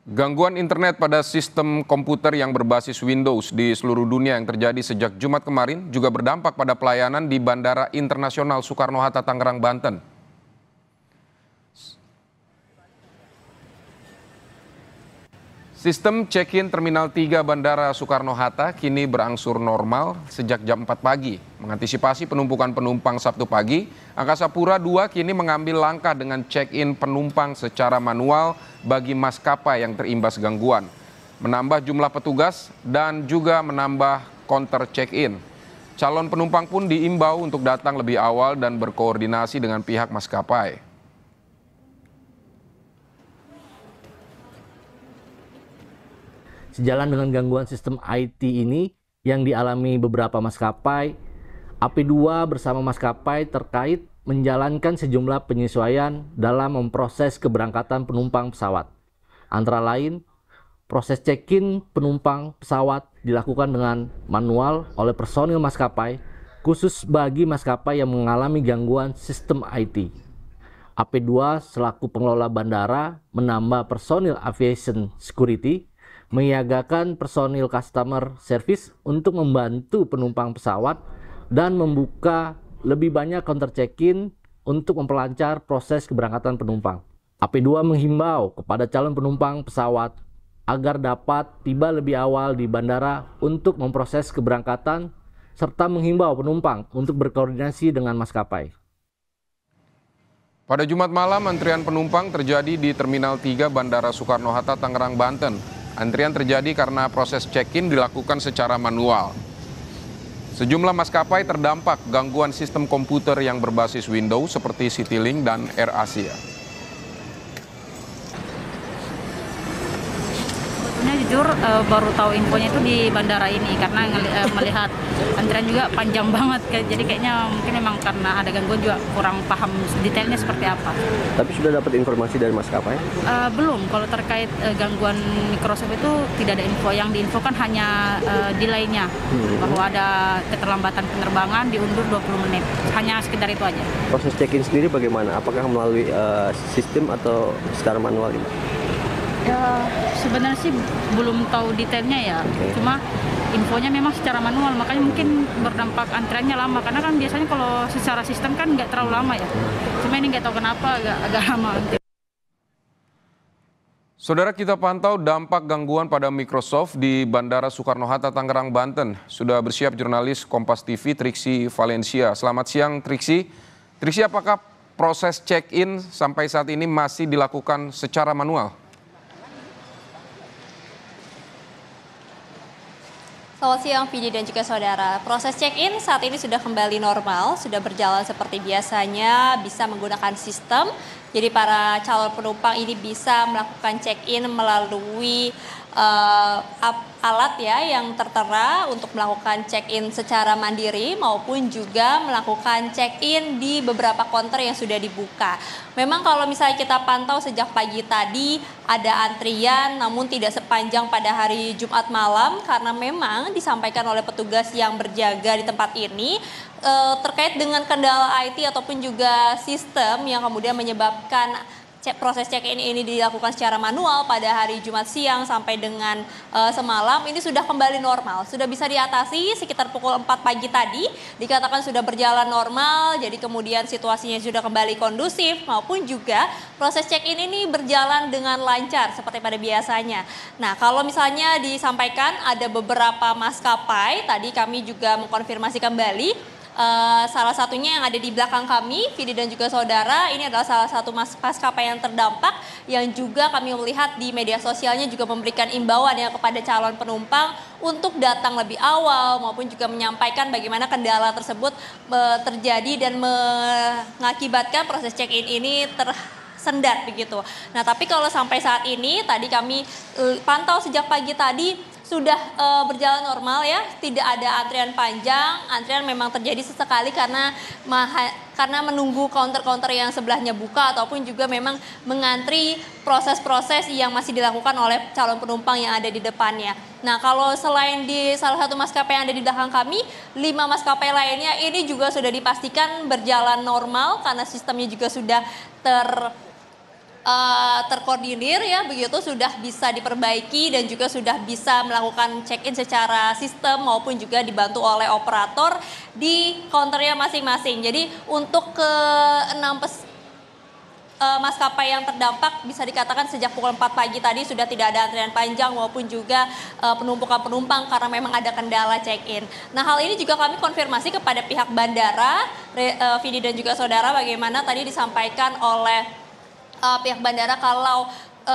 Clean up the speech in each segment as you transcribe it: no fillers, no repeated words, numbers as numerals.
Gangguan internet pada sistem komputer yang berbasis Windows di seluruh dunia yang terjadi sejak Jumat kemarin juga berdampak pada pelayanan di Bandara Internasional Soekarno-Hatta, Tangerang, Banten. Sistem check-in Terminal 3 Bandara Soekarno-Hatta kini berangsur normal sejak jam 4 pagi. Mengantisipasi penumpukan penumpang Sabtu pagi, Angkasa Pura II kini mengambil langkah dengan check-in penumpang secara manual bagi maskapai yang terimbas gangguan, menambah jumlah petugas dan juga menambah counter check-in. Calon penumpang pun diimbau untuk datang lebih awal dan berkoordinasi dengan pihak maskapai. Sejalan dengan gangguan sistem IT ini yang dialami beberapa maskapai, AP2 bersama maskapai terkait menjalankan sejumlah penyesuaian dalam memproses keberangkatan penumpang pesawat. Antara lain, proses check-in penumpang pesawat dilakukan dengan manual oleh personil maskapai, khusus bagi maskapai yang mengalami gangguan sistem IT. AP2 selaku pengelola bandara menambah personil aviation security, menyiagakan personil customer service untuk membantu penumpang pesawat dan membuka lebih banyak counter check-in untuk memperlancar proses keberangkatan penumpang. AP2 menghimbau kepada calon penumpang pesawat agar dapat tiba lebih awal di bandara untuk memproses keberangkatan serta menghimbau penumpang untuk berkoordinasi dengan maskapai. Pada Jumat malam, antrian penumpang terjadi di Terminal 3 Bandara Soekarno-Hatta, Tangerang, Banten. Antrian terjadi karena proses check-in dilakukan secara manual. Sejumlah maskapai terdampak gangguan sistem komputer yang berbasis Windows seperti Citylink dan AirAsia. Sebetulnya jujur baru tahu infonya itu di bandara ini karena melihat antrian juga panjang banget, jadi kayaknya mungkin memang karena ada gangguan juga kurang paham detailnya seperti apa. Tapi sudah dapat informasi dari maskapai? Belum, kalau terkait gangguan Microsoft itu tidak ada info, yang diinfokan hanya delay-nya, bahwa ada keterlambatan penerbangan diundur 20 menit, hanya sekedar itu aja. Proses check-in sendiri bagaimana? Apakah melalui sistem atau secara manual ini? Ya, sebenarnya sih belum tahu detailnya ya, cuma infonya memang secara manual, makanya mungkin berdampak antriannya lama, karena kan biasanya kalau secara sistem kan nggak terlalu lama ya, cuma ini nggak tahu kenapa agak lama. Saudara, kita pantau dampak gangguan pada Microsoft di Bandara Soekarno-Hatta, Tangerang, Banten. Sudah bersiap jurnalis Kompas TV Triksi Valencia. Selamat siang Triksi. Triksi, apakah proses check-in sampai saat ini masih dilakukan secara manual? Selamat siang, Vidi dan juga saudara. Proses check-in saat ini sudah kembali normal, sudah berjalan seperti biasanya, bisa menggunakan sistem. Jadi para calon penumpang ini bisa melakukan check-in melalui alat ya yang tertera untuk melakukan check-in secara mandiri maupun juga melakukan check-in di beberapa counter yang sudah dibuka. Memang kalau misalnya kita pantau sejak pagi tadi ada antrian, namun tidak sepanjang pada hari Jumat malam karena memang disampaikan oleh petugas yang berjaga di tempat ini terkait dengan kendala IT ataupun juga sistem yang kemudian menyebabkan proses check-in ini dilakukan secara manual pada hari Jumat siang sampai dengan semalam. Ini sudah kembali normal, sudah bisa diatasi sekitar pukul 4 pagi tadi, dikatakan sudah berjalan normal, jadi kemudian situasinya sudah kembali kondusif maupun juga proses check-in ini berjalan dengan lancar seperti pada biasanya. Nah, kalau misalnya disampaikan ada beberapa maskapai, tadi kami juga mengkonfirmasi kembali, salah satunya yang ada di belakang kami, Vidi dan juga saudara, ini adalah salah satu maskapai yang terdampak yang juga kami melihat di media sosialnya juga memberikan imbauan ya kepada calon penumpang untuk datang lebih awal maupun juga menyampaikan bagaimana kendala tersebut terjadi dan mengakibatkan proses check-in ini tersendat begitu. Nah, tapi kalau sampai saat ini tadi kami pantau sejak pagi tadi sudah berjalan normal ya, tidak ada antrian panjang. Antrian memang terjadi sesekali karena menunggu counter-counter yang sebelahnya buka ataupun juga memang mengantri proses-proses yang masih dilakukan oleh calon penumpang yang ada di depannya. Nah, kalau selain di salah satu maskapai yang ada di belakang kami, 5 maskapai lainnya ini juga sudah dipastikan berjalan normal karena sistemnya juga sudah terkoordinir ya, begitu sudah bisa diperbaiki dan juga sudah bisa melakukan check-in secara sistem maupun juga dibantu oleh operator di counternya masing-masing. Jadi untuk ke 6 maskapai yang terdampak bisa dikatakan sejak pukul 4 pagi tadi sudah tidak ada antrian panjang maupun juga penumpukan penumpang karena memang ada kendala check-in. Nah, hal ini juga kami konfirmasi kepada pihak bandara, Vidi dan juga saudara, bagaimana tadi disampaikan oleh pihak bandara kalau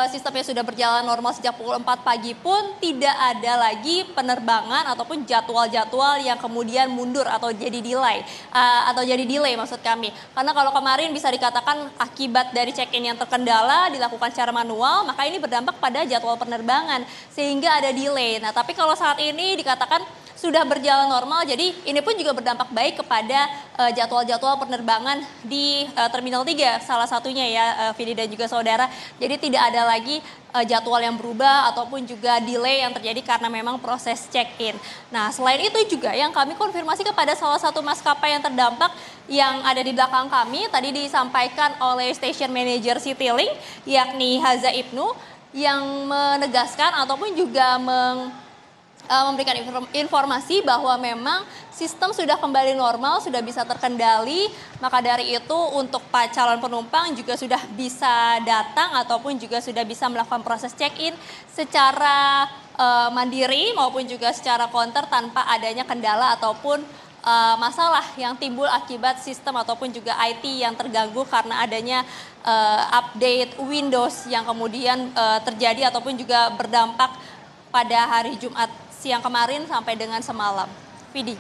sistemnya sudah berjalan normal sejak pukul 4 pagi pun tidak ada lagi penerbangan ataupun jadwal-jadwal yang kemudian mundur atau jadi delay maksud kami. Karena kalau kemarin bisa dikatakan akibat dari check-in yang terkendala dilakukan secara manual, maka ini berdampak pada jadwal penerbangan sehingga ada delay. Nah, tapi kalau saat ini dikatakan sudah berjalan normal, jadi ini pun juga berdampak baik kepada jadwal-jadwal penerbangan di Terminal 3 salah satunya ya, Vidi dan juga saudara. Jadi tidak ada lagi jadwal yang berubah ataupun juga delay yang terjadi karena memang proses check-in. Nah, selain itu juga yang kami konfirmasi kepada salah satu maskapai yang terdampak yang ada di belakang kami, tadi disampaikan oleh Station Manager Citylink yakni Haza Ibnu yang menegaskan ataupun juga memberikan informasi bahwa memang sistem sudah kembali normal, sudah bisa terkendali, maka dari itu untuk calon penumpang juga sudah bisa datang ataupun juga sudah bisa melakukan proses check-in secara mandiri maupun juga secara counter tanpa adanya kendala ataupun masalah yang timbul akibat sistem ataupun juga IT yang terganggu karena adanya update Windows yang kemudian terjadi ataupun juga berdampak pada hari Jumat siang kemarin sampai dengan semalam. Vidi.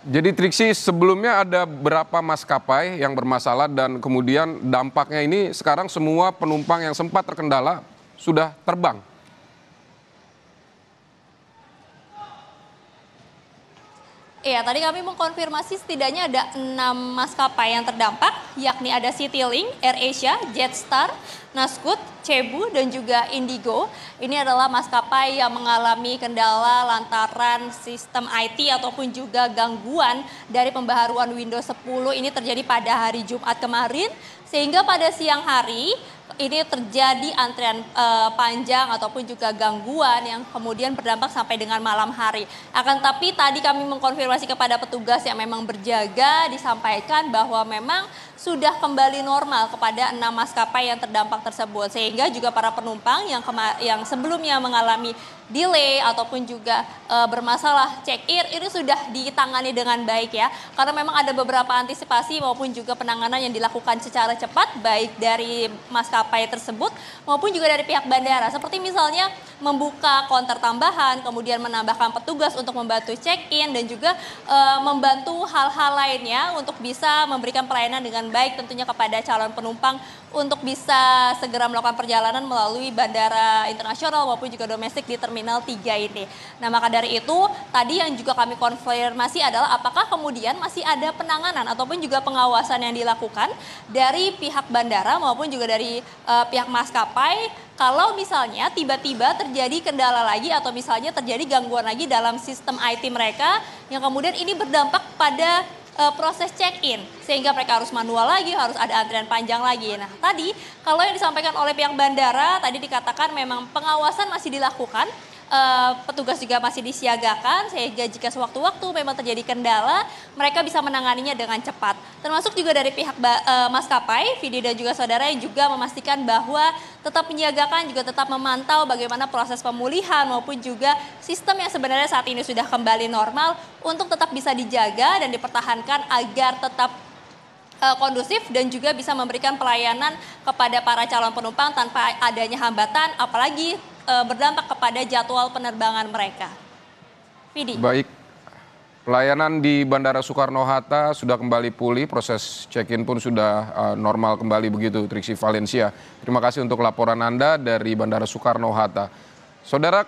Jadi Triksi, sebelumnya ada berapa maskapai yang bermasalah dan kemudian dampaknya ini sekarang semua penumpang yang sempat terkendala sudah terbang? Iya, tadi kami mengkonfirmasi setidaknya ada 6 maskapai yang terdampak, yakni ada Citylink, AirAsia, Jetstar, Nascoot, Cebu, dan juga Indigo. Ini adalah maskapai yang mengalami kendala lantaran sistem IT ataupun juga gangguan dari pembaharuan Windows 10 ini terjadi pada hari Jumat kemarin, sehingga pada siang hari ini terjadi antrian panjang ataupun juga gangguan yang kemudian berdampak sampai dengan malam hari. Akan tapi tadi kami mengkonfirmasi kepada petugas yang memang berjaga, disampaikan bahwa memang sudah kembali normal kepada 6 maskapai yang terdampak tersebut. Sehingga juga para penumpang yang sebelumnya mengalami delay ataupun juga bermasalah check-in ini sudah ditangani dengan baik ya. Karena memang ada beberapa antisipasi maupun juga penanganan yang dilakukan secara cepat baik dari maskapai tersebut maupun juga dari pihak bandara. Seperti misalnya membuka konter tambahan, kemudian menambahkan petugas untuk membantu check-in dan juga membantu hal-hal lainnya untuk bisa memberikan pelayanan dengan baik tentunya kepada calon penumpang untuk bisa segera melakukan perjalanan melalui bandara internasional maupun juga domestik di Terminal 3 ini. Nah, maka dari itu tadi yang juga kami konfirmasi adalah apakah kemudian masih ada penanganan ataupun juga pengawasan yang dilakukan dari pihak bandara maupun juga dari pihak maskapai kalau misalnya tiba-tiba terjadi kendala lagi atau misalnya terjadi gangguan lagi dalam sistem IT mereka yang kemudian ini berdampak pada proses check-in sehingga mereka harus manual lagi, harus ada antrian panjang lagi. Nah, tadi kalau yang disampaikan oleh pihak bandara tadi dikatakan memang pengawasan masih dilakukan, petugas juga masih disiagakan sehingga jika sewaktu-waktu memang terjadi kendala mereka bisa menanganinya dengan cepat. Termasuk juga dari pihak maskapai, Vidi dan juga saudara yang juga memastikan bahwa tetap menyiagakan juga tetap memantau bagaimana proses pemulihan maupun juga sistem yang sebenarnya saat ini sudah kembali normal untuk tetap bisa dijaga dan dipertahankan agar tetap kondusif dan juga bisa memberikan pelayanan kepada para calon penumpang tanpa adanya hambatan apalagi berdampak kepada jadwal penerbangan mereka. Vidi. Baik, pelayanan di Bandara Soekarno-Hatta sudah kembali pulih, proses check-in pun sudah normal kembali begitu, Triksi Valencia. Terima kasih untuk laporan Anda dari Bandara Soekarno-Hatta. Saudara,